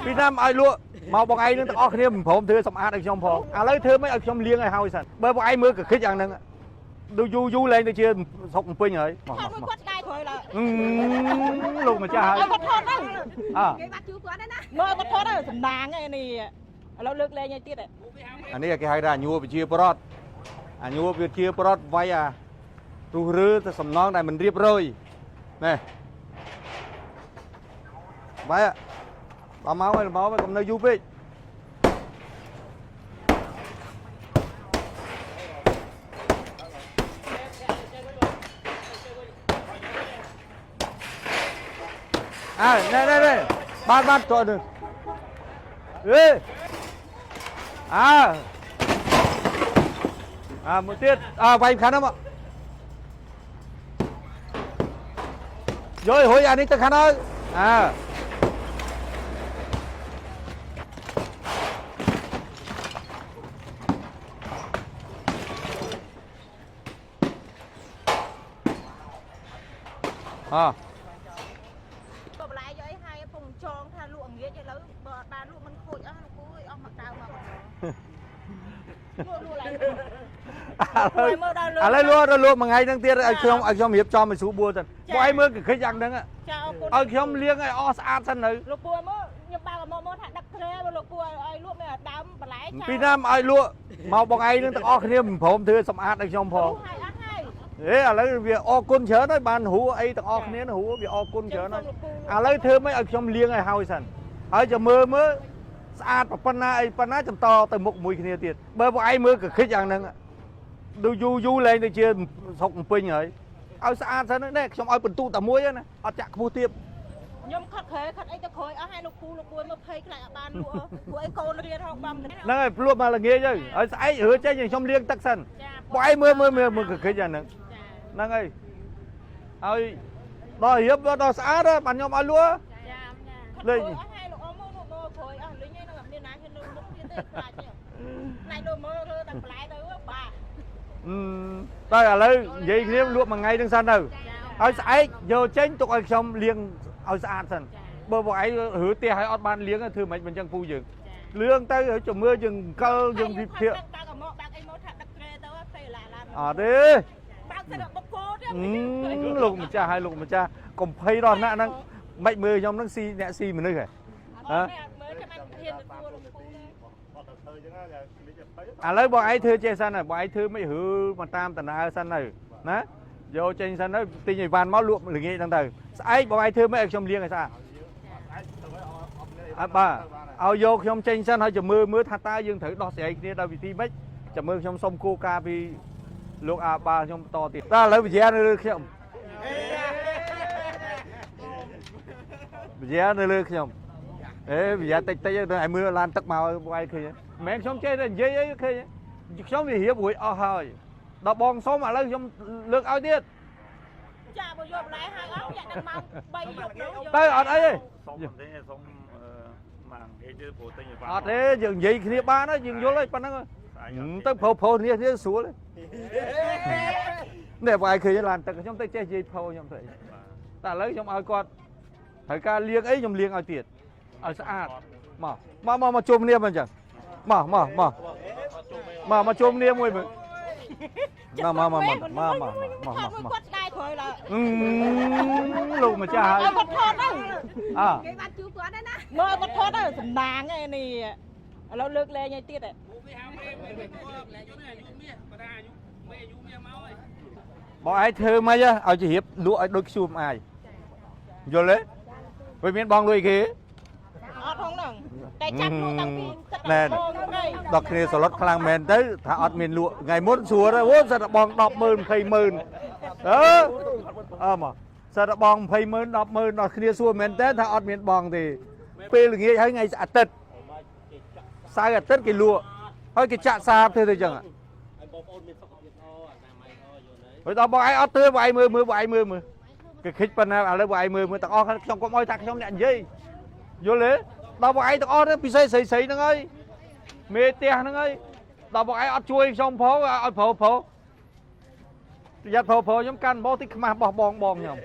ពីណាឲ្យលក់មកបងឯងនឹងទាំងអស់គ្នាមិនព្រមធ្វើសម្អាតឲ្យខ្ញុំផងឥឡូវធ្វើមិនឲ្យខ្ញុំលៀងឲ្យហើយសិនបើបងឯងមើលកខិចយ៉ាងហ្នឹងដូចយូរឡើងទៅជាស្រុកពេញហើយមកគាត់ស្ដាយក្រោយឡើយលោកម្ចាស់ហើយគាត់ថតទៅគេបាត់ជួគាត់ណាមើលគាត់ថតទៅសំណាងឯនេះឥឡូវលើកលែងឲ្យទៀតអានេះគេហៅថាញួរវិជាប្រតអាញួរវិជាប្រតវាយអារុះរើទៅសំណងដែលមិនរៀបរយណែបាយដល់មកហើយកុំនៅយូរពេកនេះបានតើនេះមួយទៀតវាយខាងហ្នឹងមកយកហុយអានេះទៅខាងហើយបន្លែយកឲ្យពងចងថាលក់ងាយឥឡូវបើបានលក់មិនខូចអស់លោកគ្រូអើយអស់មកដៅមកលក់ឡើយឥឡូវលក់មួយថ្ងៃហ្នឹងទៀតឲ្យខ្ញុំរៀបចំឲ្យស្រួលបួលទៅបងឯងមើលកខិចយ៉ាងហ្នឹងឲ្យខ្ញុំលាងឲ្យអស់ស្អាតសិននៅលោកពូមើលខ្ញុំបើមកថាដឹកក្រែលោកពូឲ្យលក់មានដើមបន្លែពីណាឲ្យលក់មកបងឯងនឹងទាំងអស់គ្នាមិនព្រមធ្វើសម្អាតឲ្យខ្ញុំផងឥឡូវវាអរគុណច្រើនហើយបានហួរអីទាំងអស់គ្នាហួរវាអរគុណច្រើនហើយឥឡូវធ្វើមិនឲ្យខ្ញុំលាងឲ្យហើយសិនហើយចាំមើលស្អាតប៉ុណ្ណាអីប៉ុណ្ណាចាំតទៅមុខមួយគ្នាទៀតបើបងឯងមើលកខិចយ៉ាងហ្នឹងដូចយូរឡើងទៅជាស្រុកពេញហើយឲ្យស្អាតសិននេះខ្ញុំឲ្យបន្ទូតែមួយណាអត់ចាក់ខ្ពស់ទៀតខ្ញុំខិតក្រែខិតអីទៅក្រោយអស់ឲ្យលោកគ្រូលោកគួយមកភ័យខ្លាចអត់បានលក់ព្រោះអីកូនរៀនហោបំហ្នឹងហើយភ្លួតមកល្ងាចទៅឲ្យស្អែករើចេញខ្ញុំលាងទឹកសិនបងឯងមើលកខិចយ៉ាងហ្នឹងហ្នឹងហើយឲ្យដល់រៀបដល់ស្អាតបានខ្ញុំឲ្យលក់លេងក្រោយអស់លេងឯងនឹងមានណាខ្ញុំមុខទៀតទេខ្លាចណៃលោកមើលធ្វើតែបន្លែទៅបាទតែឥឡូវនិយាយគ្នាលក់មួយថ្ងៃនឹងសិនទៅឲ្យស្អែកយកចេញទុកឲ្យខ្ញុំលាងឲ្យស្អាតសិនបើបងឯងរើផ្ទះឲ្យអត់បានលាងធ្វើមិនមិនចឹងពូយើងលឿងទៅជំរឿយើងកិលយើងវិភាគបាក់អីមកថាដឹកក្រែទៅពេលឡាអត់ទេបាក់ទៅបុកគោទៀតលោកម្ចាស់ឲ្យលោកម្ចាស់កុំភ័យដល់ណាស់ហ្នឹងមិនមើលខ្ញុំហ្នឹងស៊ីអ្នកស៊ីមនុស្សហ៎ឥឡូវបងឯងធ្វើចេះសិនហើយបងឯងធ្វើមិនហឺមកតាមដំណើរសិនទៅណាយកចេញសិនទៅទិញអីវ៉ាន់មកលក់ល្ងាចហ្នឹងទៅស្អែកបងឯងធ្វើមិនឲ្យខ្ញុំលាងឲ្យស្អាតបាទឲ្យយកខ្ញុំចេញសិនហើយចាំមើលថាតើយើងត្រូវដោះស្រាយគ្នាដោយវិធីម៉េចចាំមើលខ្ញុំសុំគោលការណ៍ពីលោកអាបាលខ្ញុំបន្តទៀតតើឥឡូវវិជានៅលើខ្ញុំវិជានៅលើខ្ញុំវិជាតិចទៅឲ្យមើលឡានទឹកមកបងឯងឃើញមិនខ្ញុំចេះតែនិយាយអីឃើញខ្ញុំវារៀបរួចអស់ហើយដល់បងសុំឥឡូវខ្ញុំលើកឲ្យទៀតចាបើយកបន្លែហើយអស់យ៉ាក់ដល់ម៉ោង3យប់ទៅអត់អីទេសុំទេសុំមកនិយាយទៅព្រោះទិញឲ្យបានអត់ទេយើងនិយាយគ្នាបានហើយយើងយល់ហើយប៉ុណ្ណឹងទៅប្រូគ្នាស្រួលនេះបងឯងឃើញឡានទឹកខ្ញុំទៅចេះនិយាយប្រូខ្ញុំទៅតែឥឡូវខ្ញុំឲ្យគាត់ត្រូវការលាងអីខ្ញុំលាងឲ្យទៀតឲ្យស្អាតមកជុំគ្នាមិនអញ្ចឹងមកជុំគ្នាមួយមើលមកគាត់ស្ដាយក្រោយឡើយលោកម្ចាស់ហើយគាត់ថតទៅគេបាត់ជួគាត់ណាមើលគាត់ថតទៅសំណាងឯនេះឥឡូវលើកលែងឲ្យទៀតបងឯងធ្វើមិនឲ្យជារៀបលក់ឲ្យដូចខ្ជួមអាយយល់ទេវាមានបងលុយគេអត់ផងហ្នឹងតែចាប់លក់តាំងពីណែដល់គ្នាសឡុតខ្លាំងមែនទៅថាអត់មានលក់ថ្ងៃមុនស្រួលទៅអូសិតបង100000 200000មកសិតបង200000 100000ដល់គ្នាស្រួលមែនតើថាអត់មានបងទេពេលល្ងាចហើយថ្ងៃអាទិត្យសៅរ៍អាទិត្យគេលក់ហើយគេចាក់សាធ្វើទៅអញ្ចឹងបងប្អូនមានសុខភាពហើយដល់បងឯងអត់ធ្វើបងឯងមើលបងឯងមើលគេខិចប៉ុណ្ណាឥឡូវបងឯងមើលទាំងអស់ខ្ញុំកុំឲ្យថាខ្ញុំអ្នកនិយាយយល់ទេដល់បងឯងទាំងអស់ពិសេសស្រីហ្នឹងហើយមេផ្ទះហ្នឹងហើយដល់បងឯងអត់ជួយខ្ញុំផងឲ្យប្រយ័ត្នខ្ញុំកាន់បោះតិចខ្មាស់បោះបងខ្ញុំ